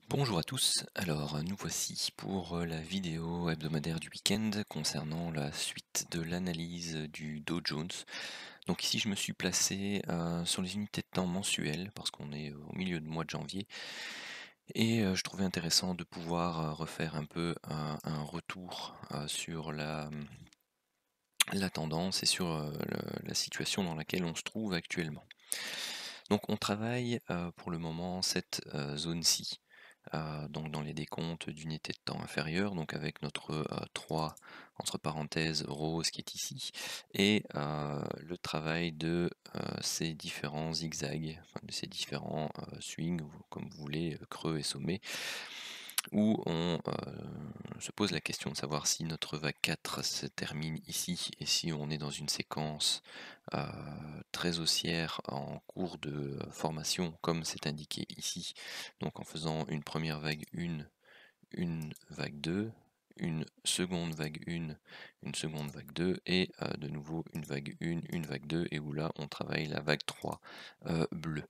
Bonjour à tous, alors nous voici pour la vidéo hebdomadaire du week-end concernant la suite de l'analyse du Dow Jones. Donc ici je me suis placé sur les unités de temps mensuelles parce qu'on est au milieu du mois de janvier et je trouvais intéressant de pouvoir refaire un peu un retour sur la tendance et sur la situation dans laquelle on se trouve actuellement. Donc on travaille pour le moment cette zone-ci, donc dans les décomptes d'unités de temps inférieures, donc avec notre 3 entre parenthèses rose qui est ici, et le travail de ces différents zigzags, enfin de ces différents swings, ou comme vous voulez, creux et sommets, où on se pose la question de savoir si notre vague 4 se termine ici et si on est dans une séquence euh, très haussière en cours de formation comme c'est indiqué ici, donc en faisant une première vague 1, une vague 2, une seconde vague 1, une seconde vague 2 et de nouveau une vague 1, une vague 2 et où là on travaille la vague 3 bleue.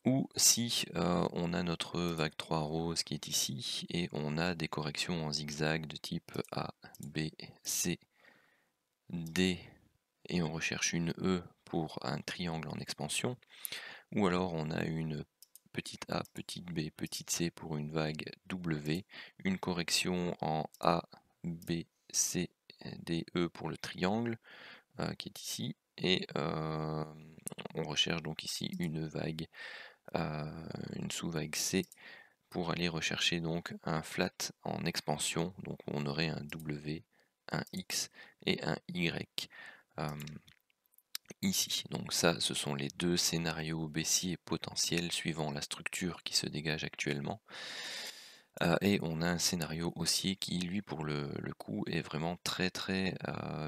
Ou si on a notre vague 3 rose qui est ici et on a des corrections en zigzag de type A, B, C, D et on recherche une E pour un triangle en expansion, ou alors on a une petite a, petite b, petite c pour une vague W, une correction en A, B, C, D, E pour le triangle qui est ici, et on recherche donc ici une vague, une sous-vague C pour aller rechercher donc un flat en expansion, donc on aurait un W, un X et un Y. Ici. Donc ça, ce sont les deux scénarios baissiers potentiels suivant la structure qui se dégage actuellement. Et on a un scénario haussier qui, lui, pour le coup, est vraiment très très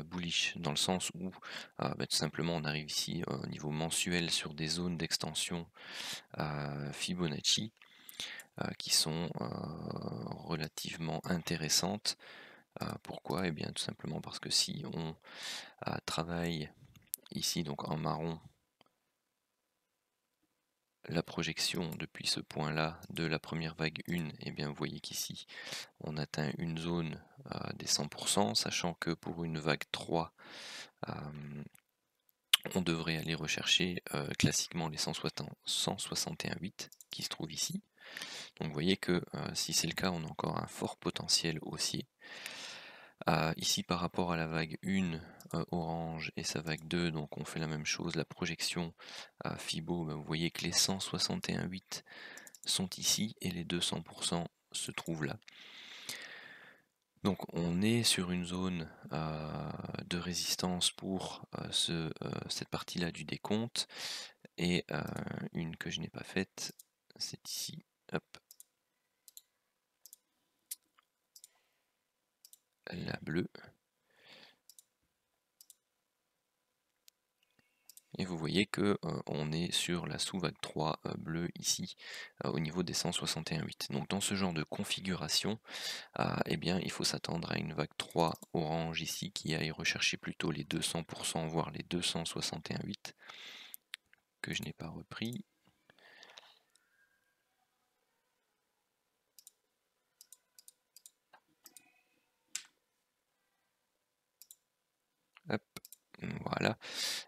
bullish, dans le sens où tout simplement on arrive ici au niveau mensuel sur des zones d'extension Fibonacci qui sont relativement intéressantes. Pourquoi? Eh bien tout simplement parce que si on travaille ici donc en marron la projection depuis ce point-là de la première vague 1, et bien vous voyez qu'ici on atteint une zone des 100%, sachant que pour une vague 3, on devrait aller rechercher classiquement les 161,8 qui se trouvent ici. Donc vous voyez que si c'est le cas, on a encore un fort potentiel haussier. Ici par rapport à la vague 1 orange et sa vague 2, donc on fait la même chose, la projection Fibo, vous voyez que les 161,8 sont ici et les 200% se trouvent là. Donc on est sur une zone de résistance pour cette partie-là du décompte, et une que je n'ai pas faite, c'est ici, hop, la bleue. Et vous voyez que on est sur la sous-vague 3 bleue ici au niveau des 161,8. Donc dans ce genre de configuration, eh bien il faut s'attendre à une vague 3 orange ici qui aille rechercher plutôt les 200%, voire les 261,8 que je n'ai pas repris. Hop, voilà.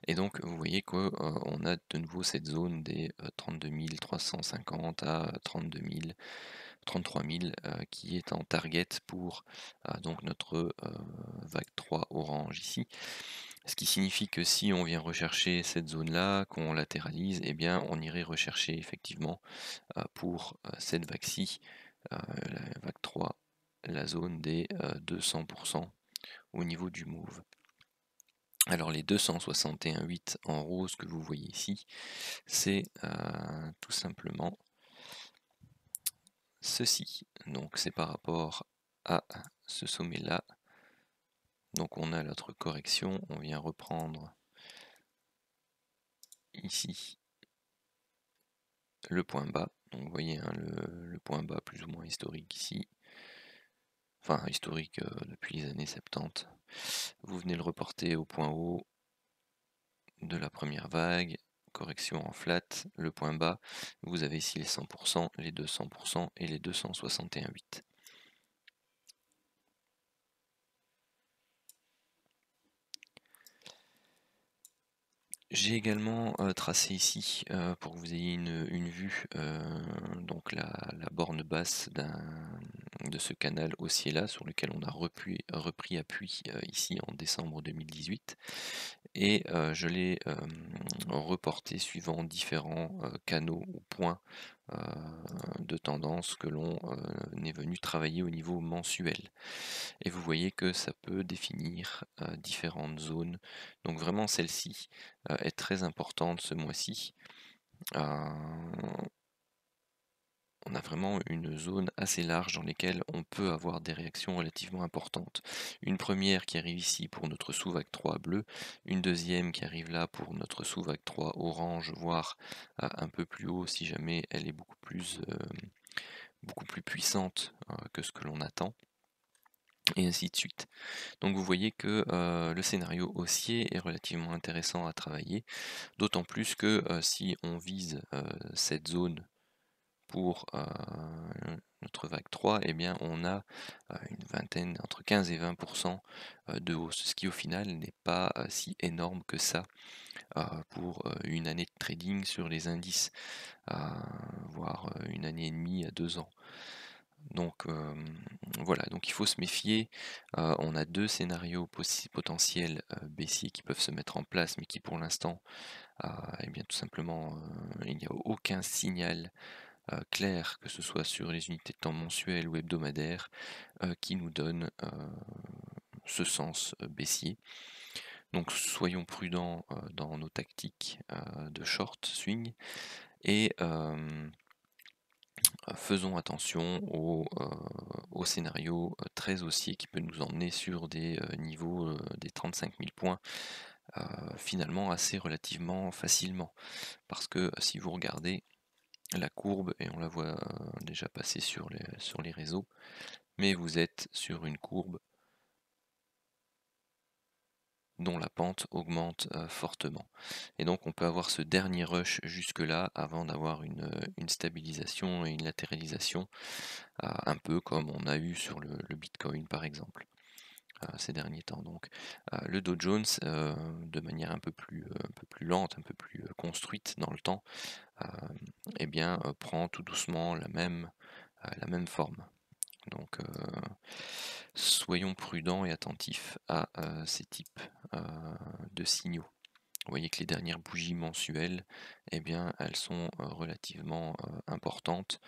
Et donc vous voyez qu'on a de nouveau cette zone des 32 350 à 32 000, 33 000 qui est en target pour donc notre vague 3 orange ici. Ce qui signifie que si on vient rechercher cette zone-là, qu'on latéralise, eh bien on irait rechercher effectivement pour cette vague-ci, la vague 3, la zone des 200% au niveau du move. Alors les 261,8 en rose que vous voyez ici, c'est tout simplement ceci. Donc c'est par rapport à ce sommet-là. Donc on a notre correction, on vient reprendre ici le point bas. Donc vous voyez hein, le point bas plus ou moins historique ici. Enfin historique depuis les années 70. Vous venez le reporter au point haut de la première vague. correction en flat, le point bas, vous avez ici les 100%, les 200% et les 261,8. J'ai également tracé ici, pour que vous ayez une vue, donc la borne basse de ce canal haussier là, sur lequel on a repris appui ici en décembre 2018, et je l'ai reporté suivant différents canaux ou points de tendance que l'on est venu travailler au niveau mensuel. Et vous voyez que ça peut définir différentes zones. Donc vraiment celle-ci est très importante ce mois-ci. On a vraiment une zone assez large dans laquelle on peut avoir des réactions relativement importantes. Une première qui arrive ici pour notre sous-vague 3 bleu, une deuxième qui arrive là pour notre sous-vague 3 orange, voire un peu plus haut si jamais elle est beaucoup plus puissante que ce que l'on attend, et ainsi de suite. Donc vous voyez que le scénario haussier est relativement intéressant à travailler, d'autant plus que si on vise cette zone pour notre vague 3, eh bien on a une vingtaine, entre 15 et 20% de hausse, ce qui au final n'est pas si énorme que ça pour une année de trading sur les indices, voire une année et demie à 2 ans. Donc voilà, donc il faut se méfier. On a deux scénarios potentiels baissiers qui peuvent se mettre en place, mais qui pour l'instant, eh bien tout simplement, il n'y a aucun signal clair, que ce soit sur les unités de temps mensuelles ou hebdomadaires, qui nous donne ce sens baissier. Donc soyons prudents dans nos tactiques de short swing, et faisons attention au scénario très haussier qui peut nous emmener sur des niveaux des 35 000 points finalement assez relativement facilement. Parce que si vous regardez la courbe, et on la voit déjà passer sur les réseaux, mais vous êtes sur une courbe dont la pente augmente fortement. Et donc on peut avoir ce dernier rush jusque là avant d'avoir une stabilisation et une latéralisation, un peu comme on a eu sur le Bitcoin par exemple ces derniers temps. Donc le Dow Jones, de manière un peu plus lente, un peu plus construite dans le temps, eh bien prend tout doucement la même forme. Donc soyons prudents et attentifs à ces types de signaux. Vous voyez que les dernières bougies mensuelles, eh bien, elles sont relativement importantes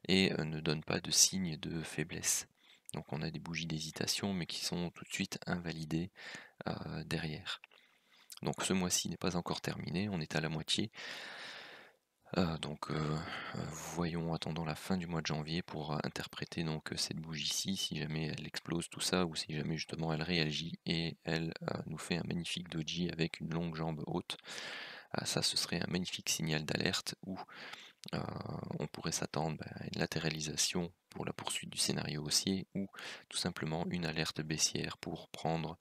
et ne donnent pas de signe de faiblesse. Donc on a des bougies d'hésitation, mais qui sont tout de suite invalidées derrière. Donc ce mois-ci n'est pas encore terminé, on est à la moitié. Donc voyons, attendons la fin du mois de janvier pour interpréter donc cette bougie-ci, si jamais elle explose tout ça, ou si jamais justement elle réagit et elle nous fait un magnifique doji avec une longue jambe haute. Ça, ce serait un magnifique signal d'alerte où on pourrait s'attendre à une latéralisation pour la poursuite du scénario haussier, ou tout simplement une alerte baissière pour prendre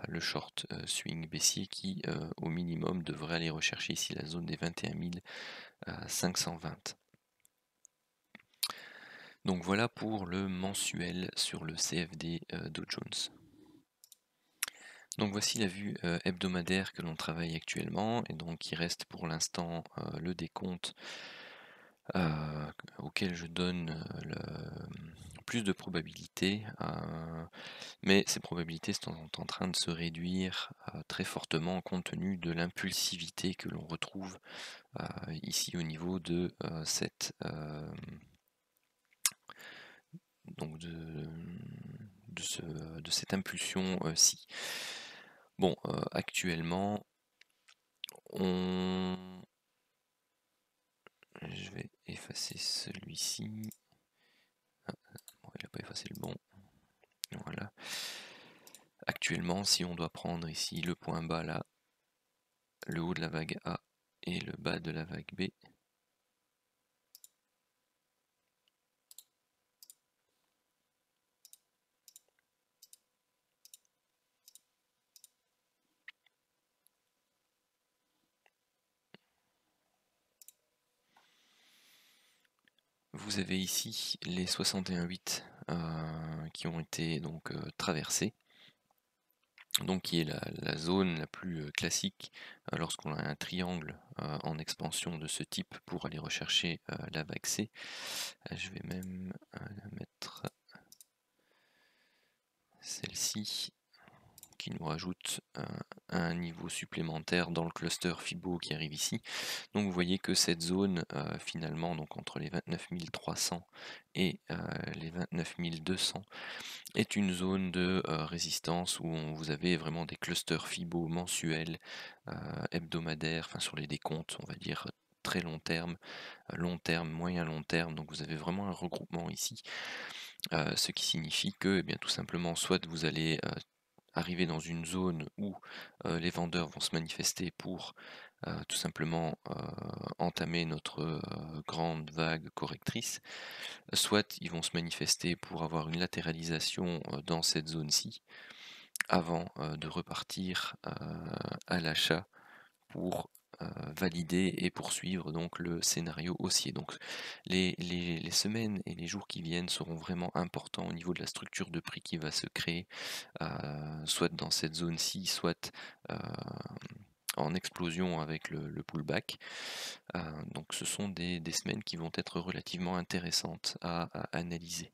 le short swing baissier qui au minimum devrait aller rechercher ici la zone des 21 520. Donc voilà pour le mensuel sur le CFD Dow Jones. Donc voici la vue hebdomadaire que l'on travaille actuellement, et donc il reste pour l'instant le décompte auquel je donne plus de probabilités, mais ces probabilités sont en train de se réduire très fortement compte tenu de l'impulsivité que l'on retrouve ici au niveau de donc de cette impulsion-ci. Bon, actuellement, je vais effacer celui-ci. Bon, il n'a pas effacé le bon. Voilà. Actuellement, si on doit prendre ici le point bas là, le haut de la vague A et le bas de la vague B, vous avez ici les 61,8 qui ont été donc traversés. Donc qui est la zone la plus classique lorsqu'on a un triangle en expansion de ce type pour aller rechercher la vague C. Je vais même mettre celle-ci qui nous rajoute un niveau supplémentaire dans le cluster Fibo qui arrive ici. Donc vous voyez que cette zone finalement donc entre les 29 300 et les 29 200 est une zone de résistance où vous avez vraiment des clusters Fibo mensuels, hebdomadaires, enfin sur les décomptes on va dire très long terme, moyen long terme, donc vous avez vraiment un regroupement ici, ce qui signifie que bien tout simplement soit vous allez arriver dans une zone où les vendeurs vont se manifester pour tout simplement entamer notre grande vague correctrice, soit ils vont se manifester pour avoir une latéralisation dans cette zone-ci, avant de repartir à l'achat pour valider et poursuivre donc le scénario haussier. Donc les semaines et les jours qui viennent seront vraiment importants au niveau de la structure de prix qui va se créer, soit dans cette zone-ci, soit en explosion avec le pullback. Donc ce sont des semaines qui vont être relativement intéressantes à analyser.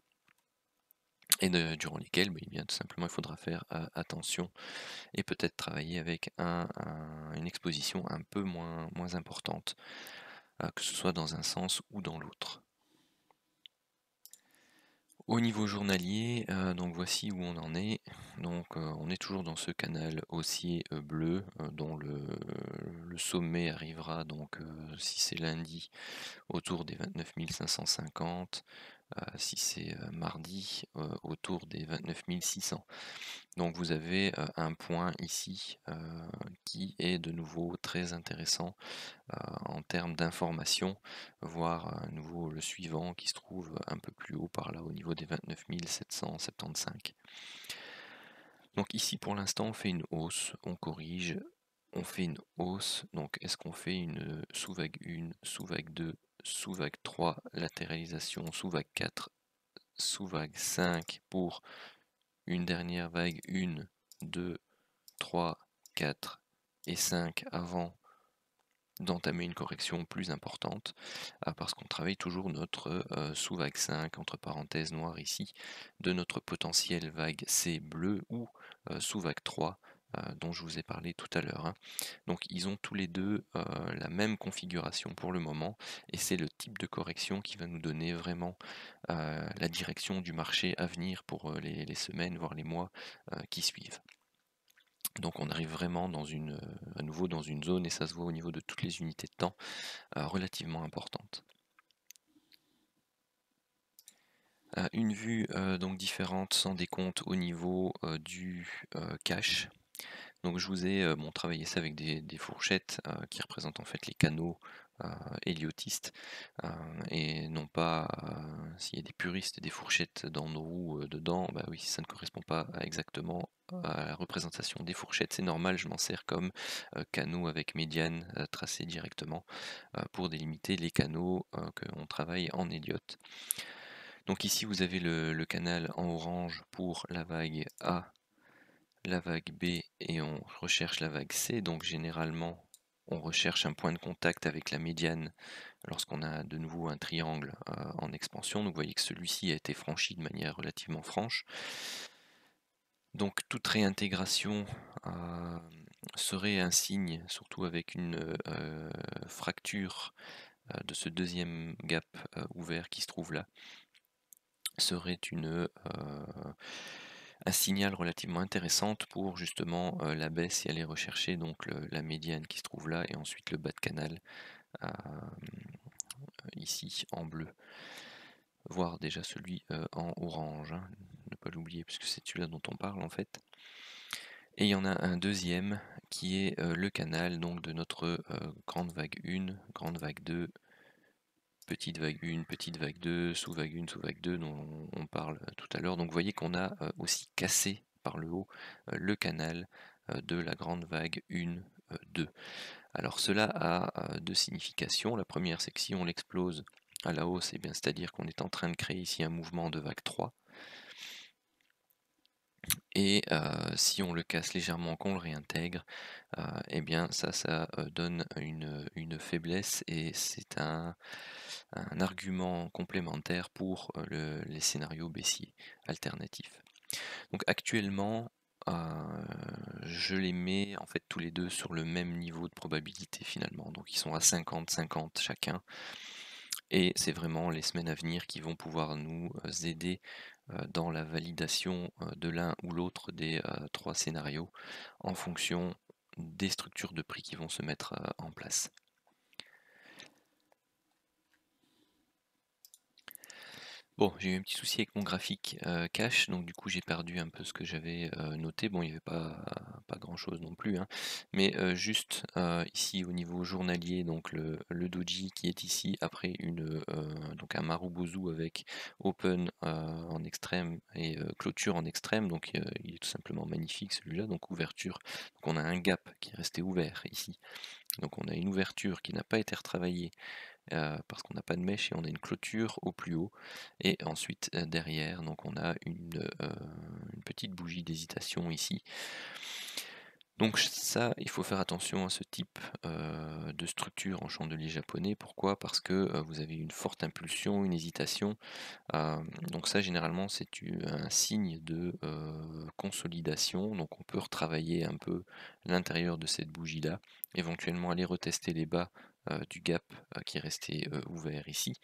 Et durant lesquelles, eh bien, tout simplement, il faudra faire attention et peut-être travailler avec une exposition un peu moins importante, que ce soit dans un sens ou dans l'autre. Au niveau journalier, donc voici où on en est. Donc on est toujours dans ce canal haussier bleu dont le sommet arrivera donc si c'est lundi autour des 29 550, si c'est mardi autour des 29 600. Donc vous avez un point ici qui est de nouveau très intéressant en termes d'information, voire à nouveau le suivant qui se trouve un peu plus haut par là au niveau des 29 775. Donc ici pour l'instant on fait une hausse, on corrige, on fait une hausse, donc est-ce qu'on fait une sous-vague 1, sous-vague 2, sous-vague 3, latéralisation, sous-vague 4, sous-vague 5 pour une dernière vague 1, 2, 3, 4 et 5 avant d'entamer une correction plus importante, parce qu'on travaille toujours notre sous-vague 5, entre parenthèses noires ici, de notre potentiel vague C bleu ou sous-vague 3, dont je vous ai parlé tout à l'heure. Hein. Donc ils ont tous les deux la même configuration pour le moment, et c'est le type de correction qui va nous donner vraiment la direction du marché à venir pour les semaines, voire les mois qui suivent. Donc on arrive vraiment à nouveau dans une zone, et ça se voit au niveau de toutes les unités de temps, relativement importante. Une vue donc différente sans décompte au niveau du cash. Donc je vous ai travaillé ça avec des fourchettes qui représentent en fait les canaux héliotistes, et non pas s'il y a des puristes et des fourchettes dans nos roues dedans, bah oui, ça ne correspond pas exactement à la représentation des fourchettes, c'est normal, je m'en sers comme canaux avec médiane tracée directement pour délimiter les canaux que l'on travaille en Elliott. Donc ici vous avez le canal en orange pour la vague A, la vague B, et on recherche la vague C. Donc généralement on recherche un point de contact avec la médiane lorsqu'on a de nouveau un triangle en expansion. Donc vous voyez que celui-ci a été franchi de manière relativement franche. Donc toute réintégration serait un signe, surtout avec une fracture de ce deuxième gap ouvert qui se trouve là, serait un signal relativement intéressant pour justement la baisse et aller rechercher donc la médiane qui se trouve là, et ensuite le bas de canal ici en bleu, voire déjà celui en orange, hein, ne pas l'oublier puisque c'est celui-là dont on parle en fait. Et il y en a un deuxième qui est le canal donc de notre grande vague 1, grande vague 2, petite vague 1, petite vague 2, sous-vague 1, sous-vague 2 dont on parle tout à l'heure. Donc vous voyez qu'on a aussi cassé par le haut le canal de la grande vague 1, 2. Alors cela a deux significations. La première, c'est que si on l'explose, à la hausse, et bien c'est-à-dire qu'on est en train de créer ici un mouvement de vague 3. Et si on le casse légèrement, qu'on le réintègre, et bien ça donne une faiblesse, et c'est un argument complémentaire pour les scénarios baissiers alternatifs. Donc actuellement, je les mets en fait tous les deux sur le même niveau de probabilité finalement. Donc ils sont à 50-50 chacun. Et c'est vraiment les semaines à venir qui vont pouvoir nous aider dans la validation de l'un ou l'autre des trois scénarios en fonction des structures de prix qui vont se mettre en place. Bon, j'ai eu un petit souci avec mon graphique cache, donc du coup j'ai perdu un peu ce que j'avais noté. Bon, il n'y avait pas grand chose non plus, hein, mais juste ici au niveau journalier, donc le doji qui est ici, après donc un Marubozu avec open en extrême et clôture en extrême, donc il est tout simplement magnifique celui-là, donc ouverture. Donc on a un gap qui est resté ouvert ici, donc on a une ouverture qui n'a pas été retravaillée parce qu'on n'a pas de mèche, et on a une clôture au plus haut, et ensuite derrière donc on a une petite bougie d'hésitation ici. Donc ça, il faut faire attention à ce type de structure en chandelier japonais. Pourquoi? Parce que vous avez une forte impulsion, une hésitation. Donc ça, généralement, c'est un signe de consolidation. Donc on peut retravailler un peu l'intérieur de cette bougie-là, éventuellement aller retester les bas du gap qui est resté ouvert ici,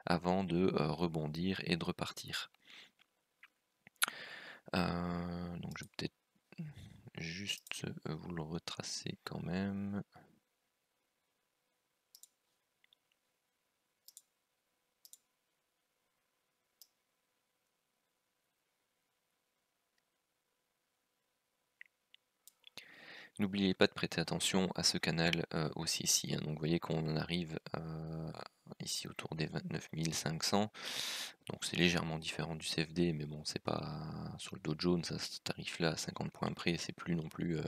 avant de rebondir et de repartir. Donc je vais peut-être juste vous le retracer quand même. N'oubliez pas de prêter attention à ce canal aussi ici, hein. Donc vous voyez qu'on arrive ici autour des 29 500. Donc c'est légèrement différent du CFD, mais bon, c'est pas sur le Dow Jones, à ce tarif-là, à 50 points près, c'est plus non plus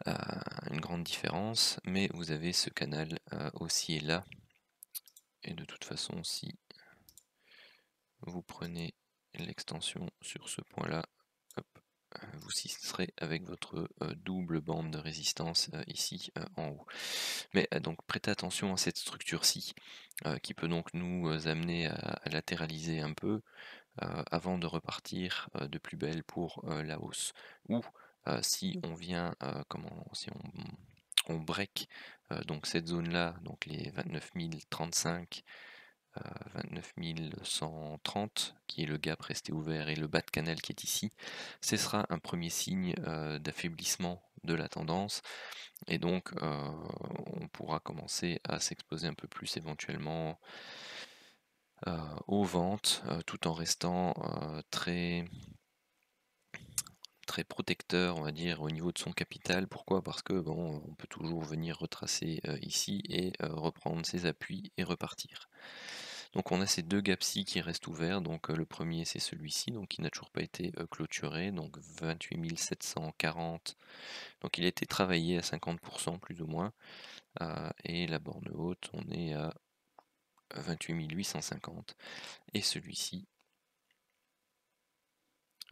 une grande différence. Mais vous avez ce canal aussi et là. Et de toute façon, si vous prenez l'extension sur ce point-là, vous serez avec votre double bande de résistance ici en haut. Mais donc prêtez attention à cette structure-ci, qui peut donc nous amener à latéraliser un peu avant de repartir de plus belle pour la hausse. Ou si on vient, si on break donc cette zone-là, donc les 29 035, 29 130, qui est le gap resté ouvert, et le bas de canal qui est ici, ce sera un premier signe d'affaiblissement de la tendance, et donc on pourra commencer à s'exposer un peu plus éventuellement aux ventes, tout en restant très protecteur, on va dire, au niveau de son capital. Pourquoi? Parce que bon, on peut toujours venir retracer ici et reprendre ses appuis et repartir. Donc on a ces deux gaps-ci qui restent ouverts. Donc le premier, c'est celui-ci, donc qui n'a toujours pas été clôturé, donc 28 740. Donc il a été travaillé à 50% plus ou moins. Et la borne haute, on est à 28 850. Et celui-ci,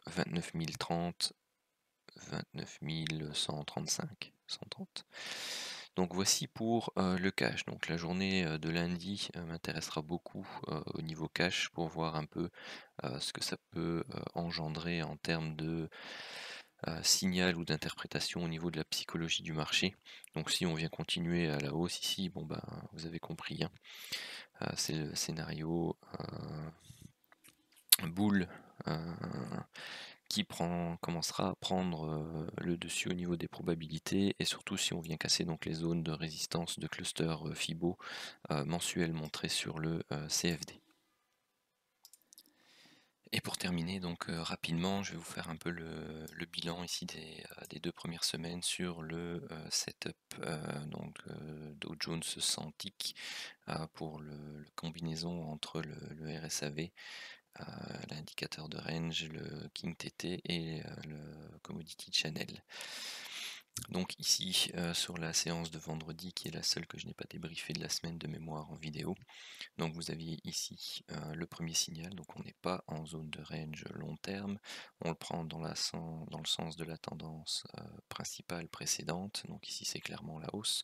29 030, 29 135, 130. Donc voici pour le cash. Donc la journée de lundi m'intéressera beaucoup au niveau cash, pour voir un peu ce que ça peut engendrer en termes de signal ou d'interprétation au niveau de la psychologie du marché. Donc si on vient continuer à la hausse ici, bon ben vous avez compris, hein. C'est le scénario boule qui commencera à prendre le dessus au niveau des probabilités, et surtout si on vient casser donc les zones de résistance de cluster Fibo mensuel montrées sur le CFD. Et pour terminer, donc rapidement, je vais vous faire un peu le bilan ici des 2 premières semaines sur le setup donc Dow Jones 100 tick pour la combinaison entre le RSAV, l'indicateur de range, le King TT et le Commodity Channel. Donc ici, sur la séance de vendredi, qui est la seule que je n'ai pas débriefée de la semaine de mémoire en vidéo, donc vous aviez ici le premier signal, donc on n'est pas en zone de range long terme, on le prend dans le sens de la tendance principale précédente, donc ici c'est clairement la hausse.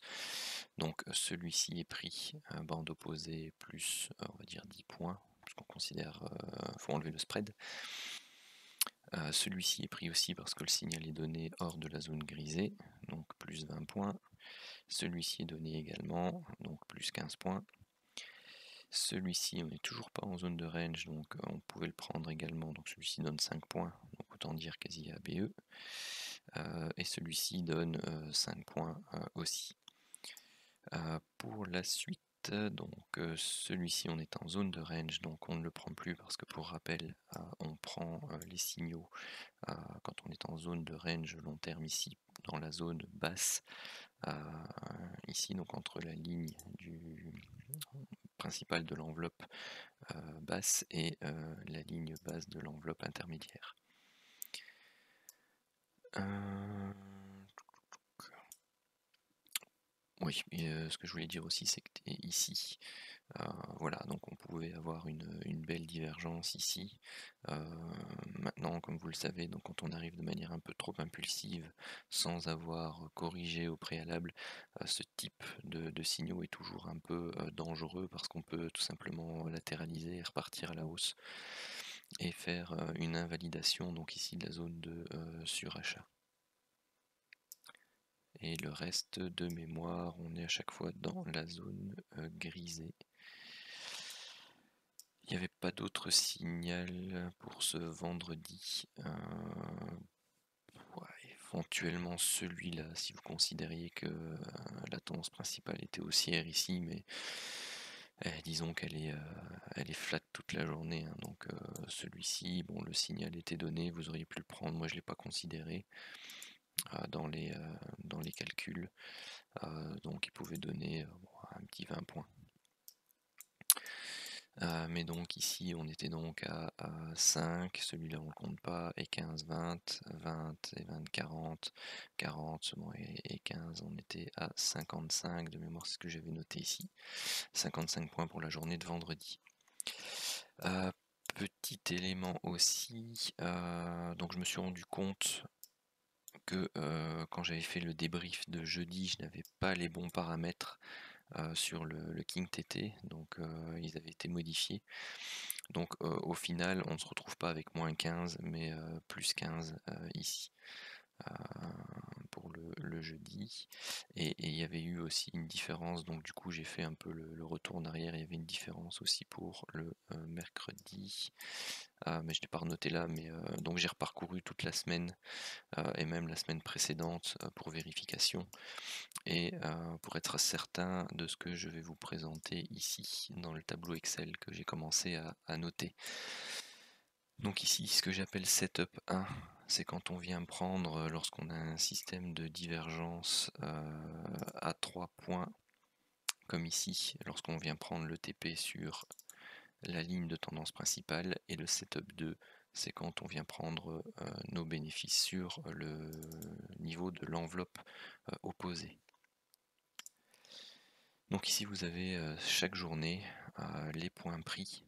Donc celui-ci est pris bande opposée plus on va dire 10 points, puisqu'on considère faut enlever le spread. Celui-ci est pris aussi parce que le signal est donné hors de la zone grisée, donc plus 20 points. Celui-ci est donné également, donc plus 15 points. Celui-ci, on n'est toujours pas en zone de range, donc on pouvait le prendre également. Donc celui-ci donne 5 points, donc autant dire quasi ABE. Et celui-ci donne 5 points aussi. Pour la suite, donc celui-ci on est en zone de range, donc on ne le prend plus parce que pour rappel, on prend les signaux quand on est en zone de range long terme ici, dans la zone basse, ici donc entre la ligne du principale de l'enveloppe basse et la ligne basse de l'enveloppe intermédiaire. Oui, et ce que je voulais dire aussi, c'est que ici, voilà, donc on pouvait avoir une belle divergence ici. Maintenant, comme vous le savez, donc quand on arrive de manière un peu trop impulsive, sans avoir corrigé au préalable, ce type de signaux est toujours un peu dangereux parce qu'on peut tout simplement latéraliser et repartir à la hausse et faire une invalidation, donc ici de la zone de surachat. Et le reste de mémoire, on est à chaque fois dans la zone grisée. Il n'y avait pas d'autre signal pour ce vendredi. Éventuellement celui-là, si vous considériez que la tendance principale était haussière ici, mais disons qu'elle est flat toute la journée. Hein, donc celui-ci, bon, le signal était donné, vous auriez pu le prendre. Moi, je ne l'ai pas considéré dans les calculs. Donc il pouvait donner un petit 20 points. Mais donc ici on était donc à 5, celui-là on ne le compte pas, et 15, 20, 20 et 20, 40, 40 bon, et 15, on était à 55 de mémoire, c'est ce que j'avais noté ici. 55 points pour la journée de vendredi. Petit élément aussi, donc je me suis rendu compte que quand j'avais fait le débrief de jeudi, je n'avais pas les bons paramètres sur le King TT, donc ils avaient été modifiés. Donc au final, on ne se retrouve pas avec moins 15, mais plus 15 ici pour le jeudi. Et il y avait eu aussi une différence, donc du coup j'ai fait un peu le retour en arrière, il y avait une différence aussi pour le mercredi. Mais je ne l'ai pas renoté là, mais donc j'ai reparcouru toute la semaine et même la semaine précédente pour vérification et pour être certain de ce que je vais vous présenter ici dans le tableau Excel que j'ai commencé à noter. Donc ici, ce que j'appelle setup 1, c'est quand on vient prendre, lorsqu'on a un système de divergence à 3 points, comme ici, lorsqu'on vient prendre le TP sur la ligne de tendance principale, et le setup 2, c'est quand on vient prendre nos bénéfices sur le niveau de l'enveloppe opposée. Donc ici vous avez chaque journée les points pris.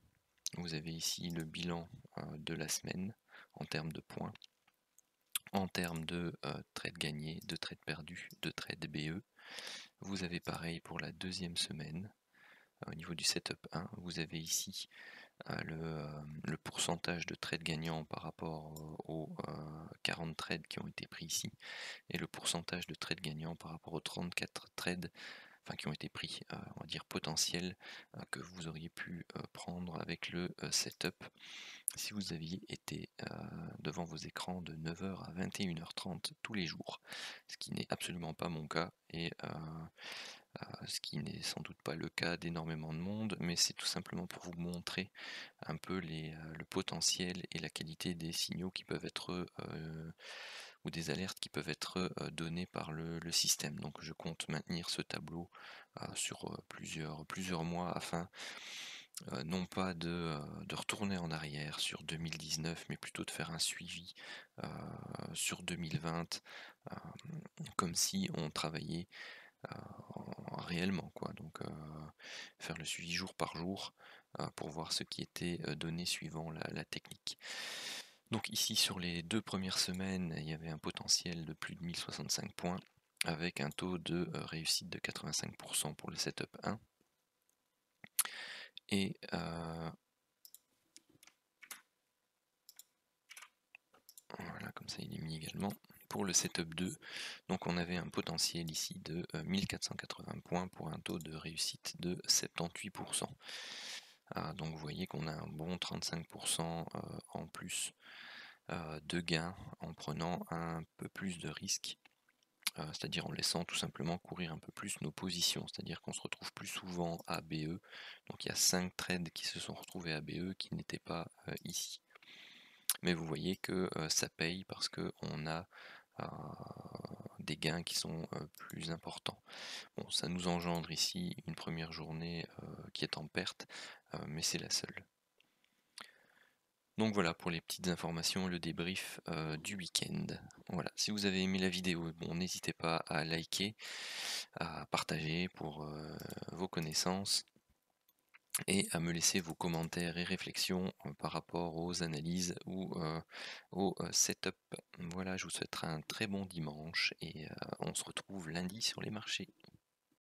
Vous avez ici le bilan de la semaine en termes de points, en termes de trades gagnés, de trades perdus, de trades BE. Vous avez pareil pour la deuxième semaine. Au niveau du setup 1, vous avez ici le pourcentage de trades gagnants par rapport aux 40 trades qui ont été pris ici, et le pourcentage de trades gagnants par rapport aux 34 trades qui ont été pris, on va dire potentiels, que vous auriez pu prendre avec le setup si vous aviez été devant vos écrans de 9h à 21h30 tous les jours, ce qui n'est absolument pas mon cas, et ce qui n'est sans doute pas le cas d'énormément de monde, mais c'est tout simplement pour vous montrer un peu le potentiel et la qualité des signaux qui peuvent être ou des alertes qui peuvent être données par le système. Donc je compte maintenir ce tableau sur plusieurs mois afin non pas de retourner en arrière sur 2019, mais plutôt de faire un suivi sur 2020, comme si on travaillait réellement, quoi. Donc faire le suivi jour par jour pour voir ce qui était donné suivant la technique. Donc ici sur les 2 premières semaines, il y avait un potentiel de plus de 1065 points avec un taux de réussite de 85 pour le setup 1 et voilà, comme ça il est mis également. Pour le setup 2, donc on avait un potentiel ici de 1480 points pour un taux de réussite de 78 donc vous voyez qu'on a un bon 35 en plus de gains en prenant un peu plus de risques, c'est-à-dire en laissant tout simplement courir un peu plus nos positions, c'est-à-dire qu'on se retrouve plus souvent à BE. Donc il y a 5 trades qui se sont retrouvés à BE qui n'étaient pas ici. Mais vous voyez que ça paye parce qu'on a des gains qui sont plus importants. Bon, ça nous engendre ici une première journée qui est en perte, mais c'est la seule. Donc voilà pour les petites informations, le débrief du week-end. Voilà, si vous avez aimé la vidéo, bon, n'hésitez pas à liker, à partager pour vos connaissances et à me laisser vos commentaires et réflexions par rapport aux analyses ou au setup. Voilà, je vous souhaite un très bon dimanche et on se retrouve lundi sur les marchés.